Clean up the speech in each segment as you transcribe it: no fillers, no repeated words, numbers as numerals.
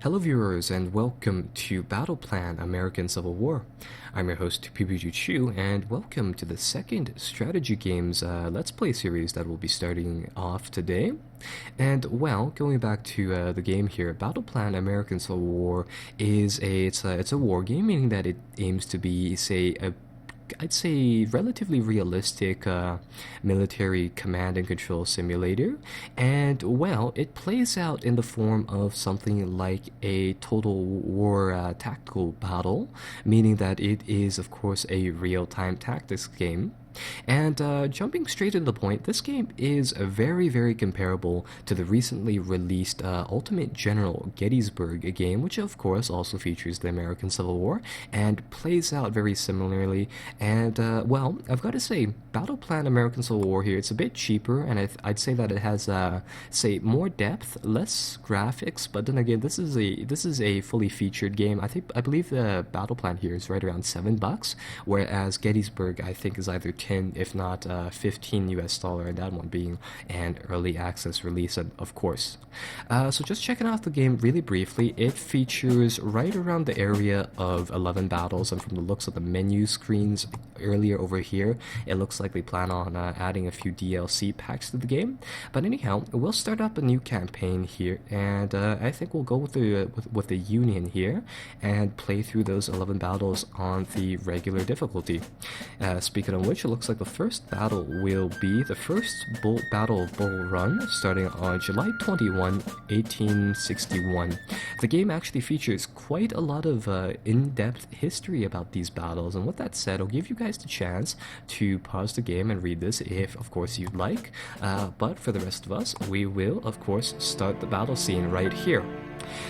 Hello viewers and welcome to Battleplan American Civil War. I'm your host PPCC and welcome to the second strategy games Let's Play series that will be starting off today. And well, going back to the game here, Battleplan American Civil War is it's a war game, meaning that it aims to be, I'd say relatively realistic military command and control simulator, and well, it plays out in the form of something like a total war tactical battle, meaning that it is of course a real-time tactics game. And jumping straight to the point, this game is very comparable to the recently released Ultimate General Gettysburg game, which of course also features the American Civil War and plays out very similarly. And well, I've got to say, Battleplan American Civil War here, it's a bit cheaper, and I'd say that it has say more depth, less graphics. But then again, this is a fully featured game. I believe the Battleplan here is right around $7, whereas Gettysburg I think is either 10, if not 15 US dollar, and that one being an early access release, of course. So just checking out the game really briefly, it features right around the area of 11 battles, and from the looks of the menu screens earlier over here, it looks like they plan on adding a few DLC packs to the game. But anyhow, we'll start up a new campaign here, and I think we'll go with the Union here and play through those 11 battles on the regular difficulty. Speaking of which, it looks like the first battle will be the first Battle of Bull Run, starting on July 21, 1861. The game actually features quite a lot of in-depth history about these battles, and with that said, I'll give you guys the chance to pause the game and read this if, of course, you'd like. But for the rest of us, we will, of course, start the battle scene right here.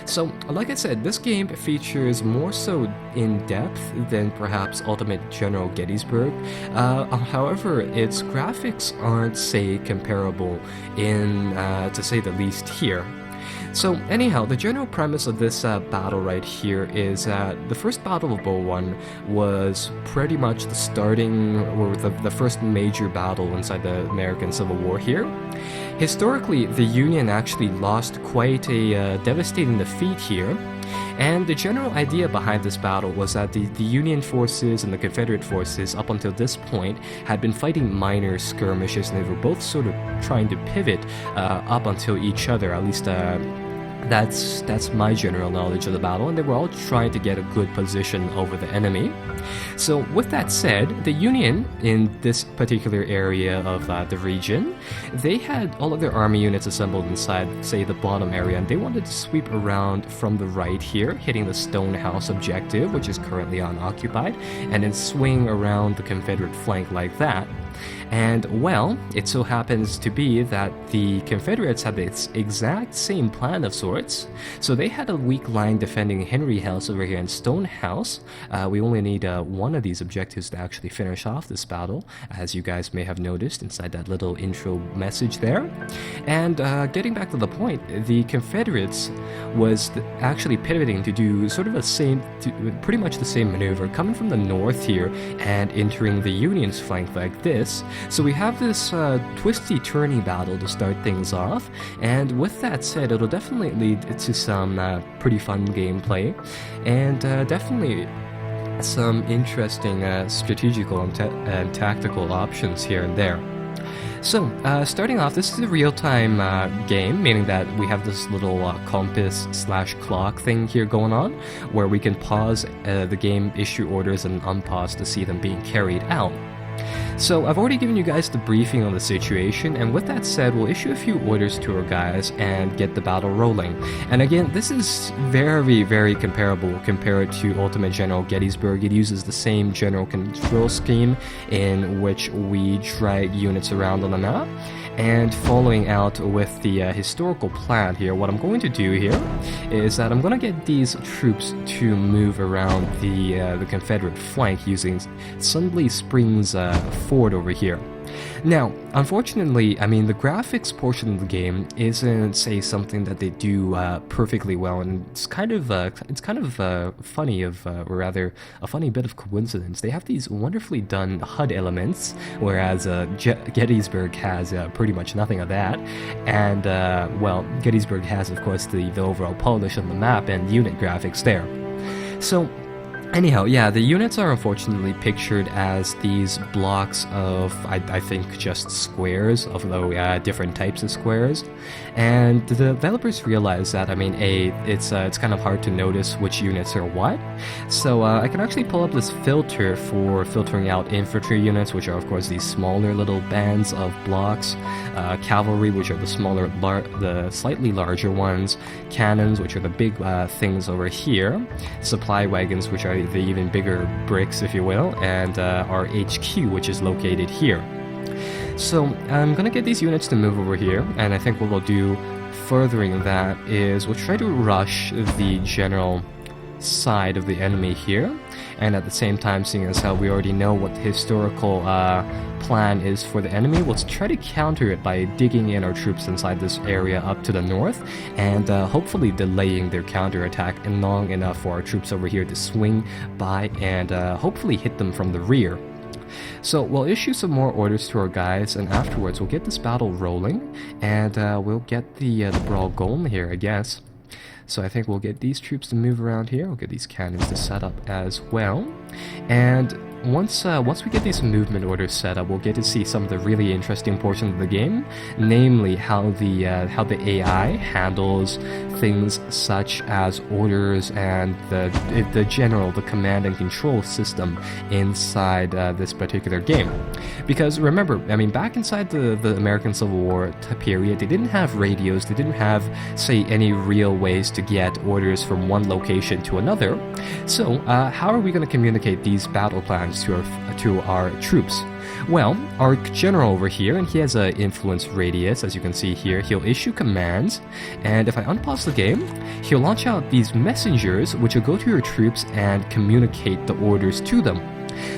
So, like I said, this game features more so in depth than perhaps Ultimate General Gettysburg. However, its graphics aren't, say, comparable in, to say the least, here. So anyhow, the general premise of this battle right here is the first Battle of Bull Run was pretty much the starting, or the first major battle inside the American Civil War here. Historically, the Union actually lost quite a devastating defeat here, and the general idea behind this battle was that the Union forces and the Confederate forces up until this point had been fighting minor skirmishes, and they were both sort of trying to pivot up until each other, at least that's my general knowledge of the battle, and they were all trying to get a good position over the enemy. So with that said, the Union in this particular area of the region, they had all of their army units assembled inside, say, the bottom area, and they wanted to sweep around from the right here, hitting the Stone House objective, which is currently unoccupied, and then swing around the Confederate flank like that. And well, it so happens to be that the Confederates had this exact same plan of sorts. So they had a weak line defending Henry House over here in Stone House. We only need one of these objectives to actually finish off this battle, as you guys may have noticed inside that little intro message there. And getting back to the point, the Confederates was actually pivoting to do sort of pretty much the same maneuver, coming from the north here and entering the Union's flank like this. So we have this twisty-turny battle to start things off, and with that said, it'll definitely lead to some pretty fun gameplay, and definitely some interesting strategical and tactical options here and there. So, starting off, this is a real-time game, meaning that we have this little compass/clock thing here going on, where we can pause the game, issue orders, and unpause to see them being carried out. So I've already given you guys the briefing on the situation, and with that said, we'll issue a few orders to our guys and get the battle rolling. And again, this is very comparable compared to Ultimate General Gettysburg. It uses the same general control scheme in which we drag units around on the map. And following out with the historical plan here, what I'm going to do here is that I'm going to get these troops to move around the Confederate flank using Sunday Springs Ford over here. Now, unfortunately, I mean, the graphics portion of the game isn't, say, something that they do perfectly well, and it's kind of funny or rather, a funny bit of coincidence. They have these wonderfully done HUD elements, whereas Gettysburg has pretty much nothing of that, and well, Gettysburg has, of course, the overall polish on the map and unit graphics there. So, anyhow, yeah, the units are unfortunately pictured as these blocks of, I think, just squares, although different types of squares. And the developers realize that, I mean, it's kind of hard to notice which units are what. So I can actually pull up this filter for filtering out infantry units, which are, of course, these smaller little bands of blocks. Cavalry, which are the slightly larger ones. Cannons, which are the big things over here. Supply wagons, which are the even bigger bricks, if you will, and our HQ, which is located here. So I'm gonna get these units to move over here, and I think what we'll do furthering that is we'll try to rush the general side of the enemy here, and at the same time, seeing as how we already know what the historical plan is for the enemy, we'll try to counter it by digging in our troops inside this area up to the north, and hopefully delaying their counterattack long enough for our troops over here to swing by and hopefully hit them from the rear. So we'll issue some more orders to our guys, and afterwards we'll get this battle rolling, and we'll get the brawl going here, I guess. So I think we'll get these troops to move around here. We'll get these cannons to set up as well. And once we get these movement orders set up, we'll get to see some of the really interesting portions of the game, namely how the AI handles things such as orders and the command and control system inside this particular game. Because remember, I mean, back inside the American Civil War period, they didn't have radios, they didn't have, say, any real ways to get orders from one location to another. So how are we going to communicate these battle plans to our troops? Well, our general over here, and he has an influence radius, as you can see here, he'll issue commands, and if I unpause the game, he'll launch out these messengers, which will go to your troops and communicate the orders to them.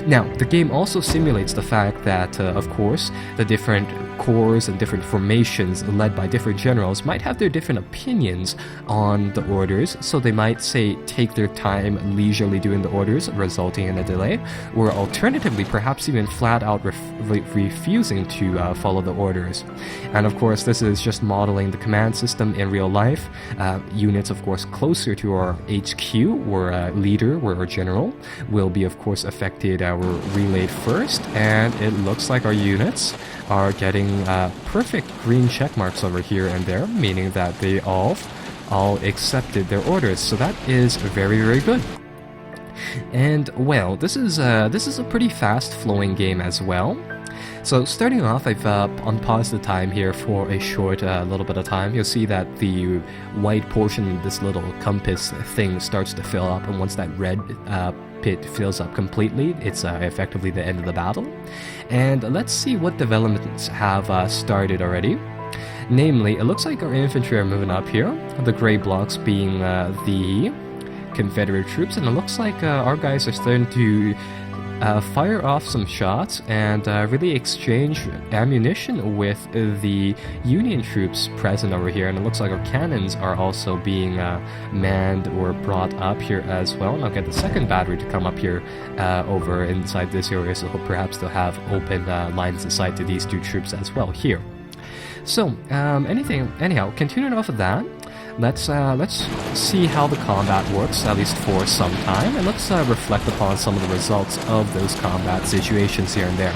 Now, the game also simulates the fact that, of course, the different corps and different formations led by different generals might have their different opinions on the orders, so they might, say, take their time leisurely doing the orders, resulting in a delay, or alternatively, perhaps even flat out refusing to follow the orders. And of course, this is just modeling the command system in real life. Units, of course, closer to our HQ, or leader, or our general, will be, of course, affected or relayed first, and it looks like our units are getting perfect green check marks over here and there, meaning that they all accepted their orders. So that is very, very good. And well, this is a pretty fast-flowing game as well. So starting off, I've unpaused the time here for a short little bit of time. You'll see that the white portion of this little compass thing starts to fill up, and once that red pit fills up completely, it's effectively the end of the battle. And let's see what developments have started already. Namely, it looks like our infantry are moving up here, the gray blocks being the Confederate troops, and it looks like our guys are starting to fire off some shots and really exchange ammunition with the Union troops present over here. And it looks like our cannons are also being manned or brought up here as well. And I'll get the second battery to come up here over inside this area, so perhaps they'll have open lines of sight to these two troops as well here. So anyhow, continuing off of that, let's see how the combat works, at least for some time, and let's reflect upon some of the results of those combat situations here and there.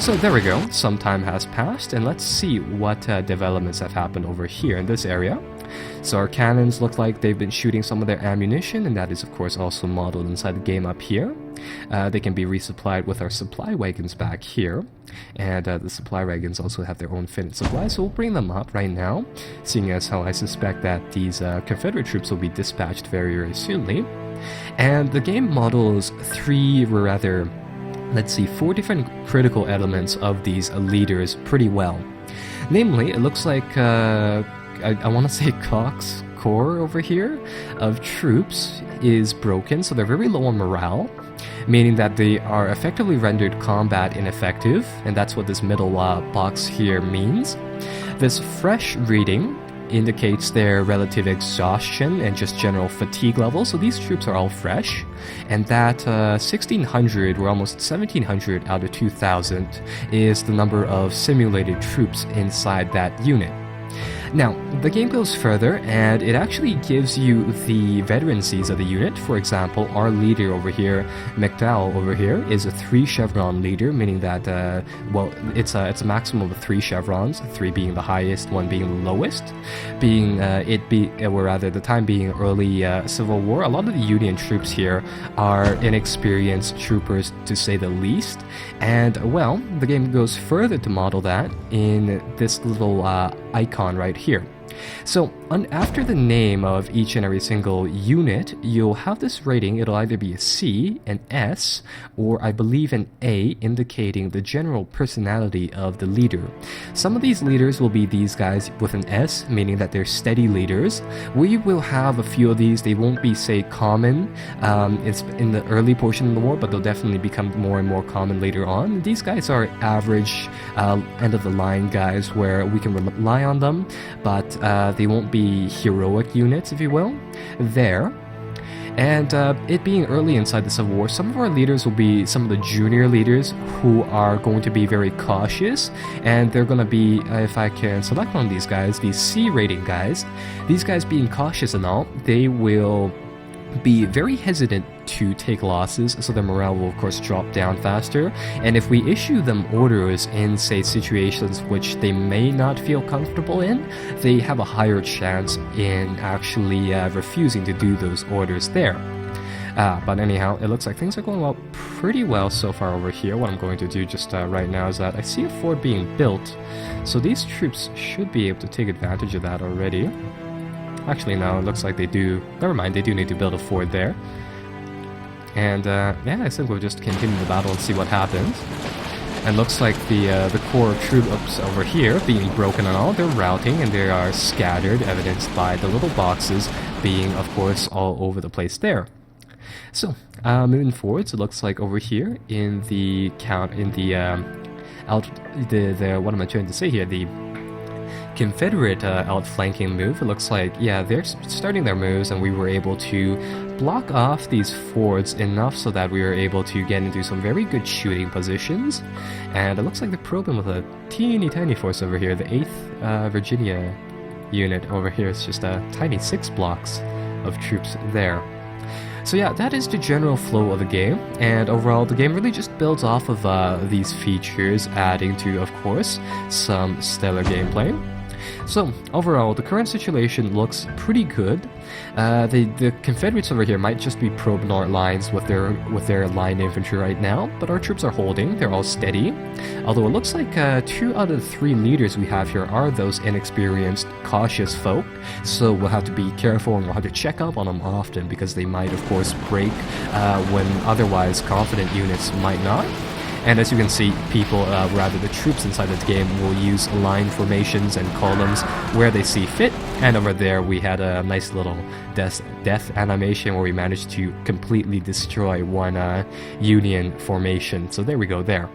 So there we go, some time has passed, and let's see what developments have happened over here in this area. So our cannons look like they've been shooting some of their ammunition, and that is of course also modeled inside the game up here. They can be resupplied with our supply wagons back here, and the supply wagons also have their own finished supplies, so we'll bring them up right now, seeing as how I suspect that these Confederate troops will be dispatched very, very soonly. And the game models four different critical elements of these leaders pretty well. Namely, it looks like I want to say Cox's core over here of troops is broken, so they're very low on morale. meaning that they are effectively rendered combat ineffective, and that's what this middle box here means. This fresh reading indicates their relative exhaustion and just general fatigue level, so these troops are all fresh, and that 1600 or almost 1700 out of 2000 is the number of simulated troops inside that unit. Now, the game goes further, and it actually gives you the veterancies of the unit. For example, our leader over here, McDowell over here, is a 3 chevron leader, meaning that, well, it's a maximum of 3 chevrons, 3 being the highest, 1 being the lowest. Or rather, the time being early Civil War, a lot of the Union troops here are inexperienced troopers, to say the least. And, well, the game goes further to model that in this little icon right here. So after the name of each and every single unit, you'll have this rating. It'll either be a C, an S, or I believe an A, indicating the general personality of the leader. Some of these leaders will be these guys with an S, meaning that they're steady leaders. We will have a few of these. They won't be, say, common it's in the early portion of the war, but they'll definitely become more and more common later on. These guys are average end-of-the-line guys where we can rely on them, but they won't be heroic units, if you will, there. And it being early inside the Civil War, some of our leaders will be some of the junior leaders who are going to be very cautious, and they're going to be, if I can select one of these guys, these C rating guys, these guys being cautious and all, they will be very hesitant to take losses, so their morale will of course drop down faster. And if we issue them orders in, say, situations which they may not feel comfortable in, they have a higher chance in actually refusing to do those orders there. But anyhow, it looks like things are going pretty well so far over here. What I'm going to do just right now is that I see a fort being built, so these troops should be able to take advantage of that already. Actually, no, it looks like they do. Never mind, they do need to build a fort there. And yeah, I think we'll just continue the battle and see what happens. And looks like the core troops over here being broken and all, they're routing and they are scattered, evidenced by the little boxes being, of course, all over the place there. So, moving forwards, it looks like over here in the what am I trying to say here? The Confederate outflanking move, it looks like, yeah, they're starting their moves, and we were able to block off these forts enough so that we were able to get into some very good shooting positions. And it looks like they're probing with a teeny tiny force over here. The 8th Virginia unit over here is just a tiny 6 blocks of troops there. So yeah, that is the general flow of the game, and overall the game really just builds off of these features, adding to, of course, some stellar gameplay. So overall, the current situation looks pretty good. The Confederates over here might just be probing our lines with their line infantry right now, but our troops are holding. They're all steady. Although it looks like 2 out of the 3 leaders we have here are those inexperienced, cautious folk. So we'll have to be careful, and we'll have to check up on them often, because they might, of course, break when otherwise confident units might not. And as you can see, the troops inside the game will use line formations and columns where they see fit. And over there, we had a nice little death animation where we managed to completely destroy one Union formation. So there we go there.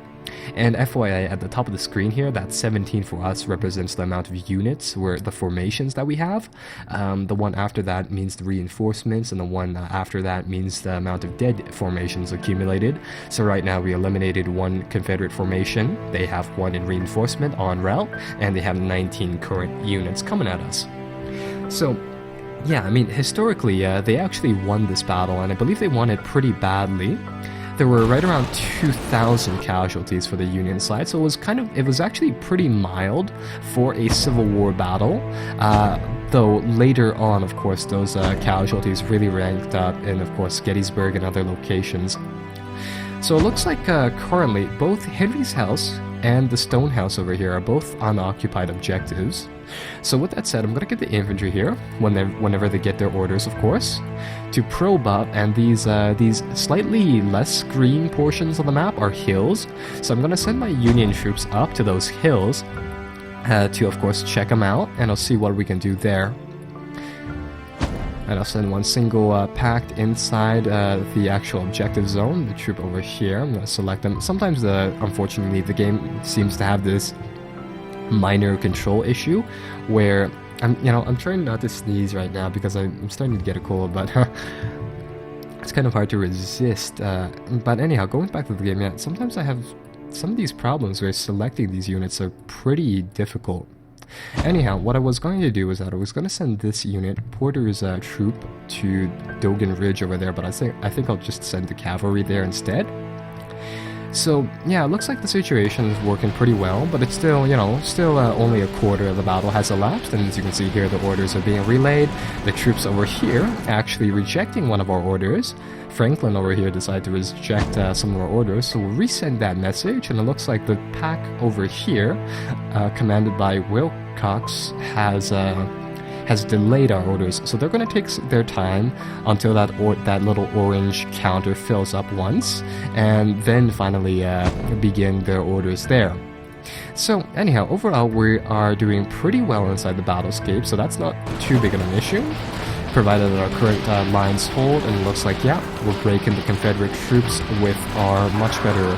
And FYI, at the top of the screen here, that 17 for us represents the amount of units, where the formations that we have. The one after that means the reinforcements, and the one after that means the amount of dead formations accumulated. So right now we eliminated 1 Confederate formation. They have 1 in reinforcement en route, and they have 19 current units coming at us. So yeah, I mean, historically, they actually won this battle, and I believe they won it pretty badly. There were right around 2,000 casualties for the Union side, so it was actually pretty mild for a Civil War battle. Though later on, of course, those casualties really ranked up in, of course, Gettysburg and other locations. So it looks like currently both Henry's house and the Stone House over here are both unoccupied objectives. So with that said, I'm going to get the infantry here, whenever they get their orders, of course, to probe up, and these slightly less green portions of the map are hills. So I'm going to send my Union troops up to those hills to, of course, check them out, and I'll see what we can do there. And I'll send one single packed inside the actual objective zone, the troop over here. I'm going to select them. Sometimes, unfortunately, the game seems to have this minor control issue where I'm trying not to sneeze right now because I'm starting to get a cold, but it's kind of hard to resist. But anyhow, going back to the game, sometimes I have some of these problems where selecting these units are pretty difficult. Anyhow, what I was going to do is that I was going to send this unit, Porter's troop, to Dogan Ridge over there, but I think I'll just send the cavalry there instead. So, yeah, it looks like the situation is working pretty well, but it's still, only a quarter of the battle has elapsed, and as you can see here, the orders are being relayed. The troops over here actually rejecting one of our orders. Franklin over here decided to reject some of our orders, so we'll resend that message, and it looks like the pack over here, commanded by Wilcox, has delayed our orders, so they're going to take their time until that little orange counter fills up once, and then finally begin their orders there. So anyhow, overall we are doing pretty well inside the battlescape, so that's not too big of an issue, provided that our current lines hold, and it looks like, we're breaking the Confederate troops with our much better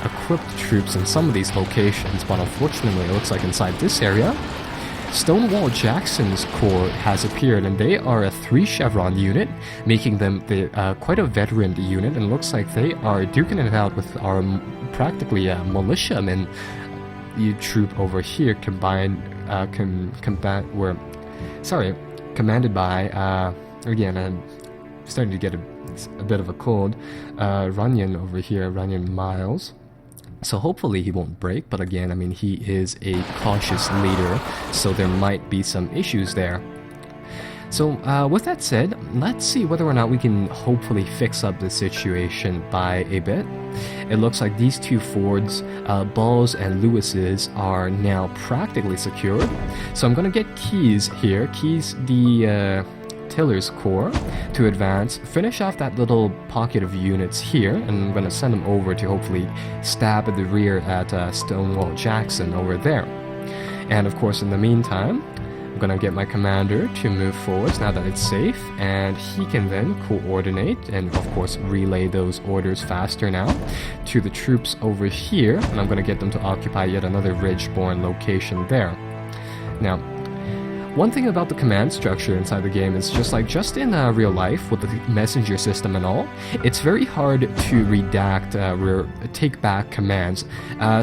equipped troops in some of these locations, but unfortunately it looks like inside this area, Stonewall Jackson's corps has appeared, and they are a 3 chevron unit, making them quite a veteran unit, and it looks like they are duking it out with our practically militiamen troop over here, commanded by, again, I'm starting to get a bit of a cold, Runyon over here, Runyon Miles. So hopefully he won't break, but again, he is a cautious leader, so there might be some issues there. So with that said, let's see whether or not we can hopefully fix up the situation by a bit. It looks like these 2 fords, Ball's and Lewis's, are now practically secured. So I'm going to get Keyes here, Keyes the Tiller's corps, to advance, finish off that little pocket of units here, and I'm going to send them over to hopefully stab at the rear at Stonewall Jackson over there. And of course, in the meantime, I'm going to get my commander to move forwards now that it's safe, and he can then coordinate and of course relay those orders faster now to the troops over here, and I'm going to get them to occupy yet another ridge-borne location there. Now, one thing about the command structure inside the game is just in real life with the messenger system and all, it's very hard to redact take back commands.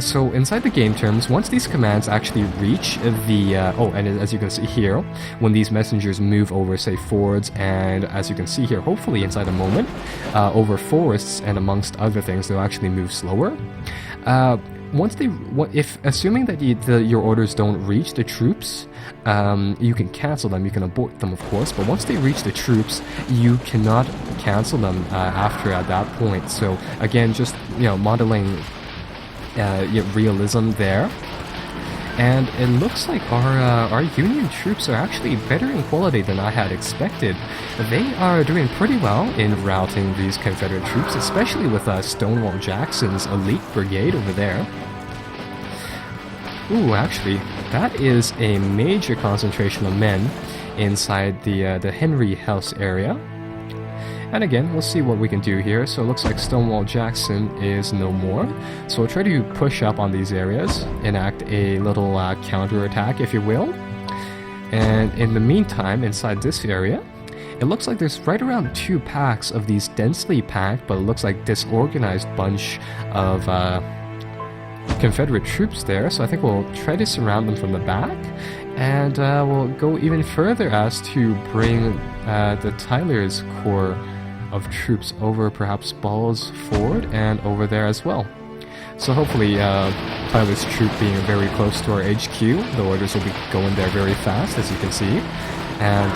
So inside the game terms, once these commands actually reach the and as you can see here, when these messengers move over, say, fords, and as you can see here, hopefully inside a moment, over forests and amongst other things, they'll actually move slower. If assuming that your orders don't reach the troops, you can cancel them, you can abort them of course, but once they reach the troops, you cannot cancel them after at that point. So again, just modeling realism there. And it looks like our Union troops are actually better in quality than I had expected. They are doing pretty well in routing these Confederate troops, especially with Stonewall Jackson's elite brigade over there. Ooh, actually, that is a major concentration of men inside the Henry House area. And again, we'll see what we can do here. So it looks like Stonewall Jackson is no more. So we'll try to push up on these areas, enact a little counterattack, if you will. And in the meantime, inside this area, it looks like there's right around 2 packs of these densely packed, but it looks like disorganized bunch of Confederate troops there. So I think we'll try to surround them from the back. And we'll go even further as to bring the Tyler's corps of troops over perhaps Ball's Ford and over there as well. So hopefully Tyler's troop being very close to our HQ, the orders will be going there very fast, as you can see. And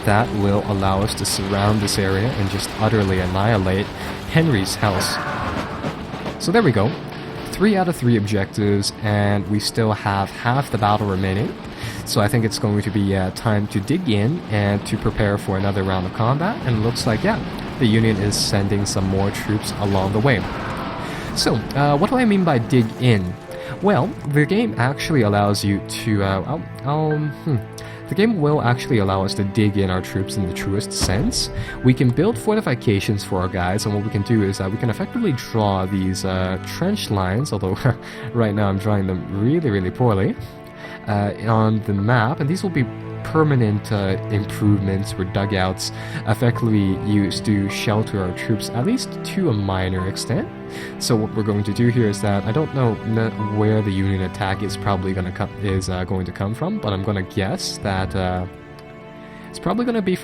that will allow us to surround this area and just utterly annihilate Henry's house. So there we go. 3 out of 3 objectives, and we still have half the battle remaining. So I think it's going to be time to dig in and to prepare for another round of combat. And it looks like, the Union is sending some more troops along the way. So, what do I mean by dig in? Well, the game actually allows you to... the game will actually allow us to dig in our troops in the truest sense. We can build fortifications for our guys, and what we can do is we can effectively draw these trench lines, although right now I'm drawing them really, really poorly, on the map, and these will be permanent improvements or dugouts effectively used to shelter our troops, at least to a minor extent. So what we're going to do here is that I don't know where the Union attack is probably going to come from, but I'm going to guess that it's probably going to be from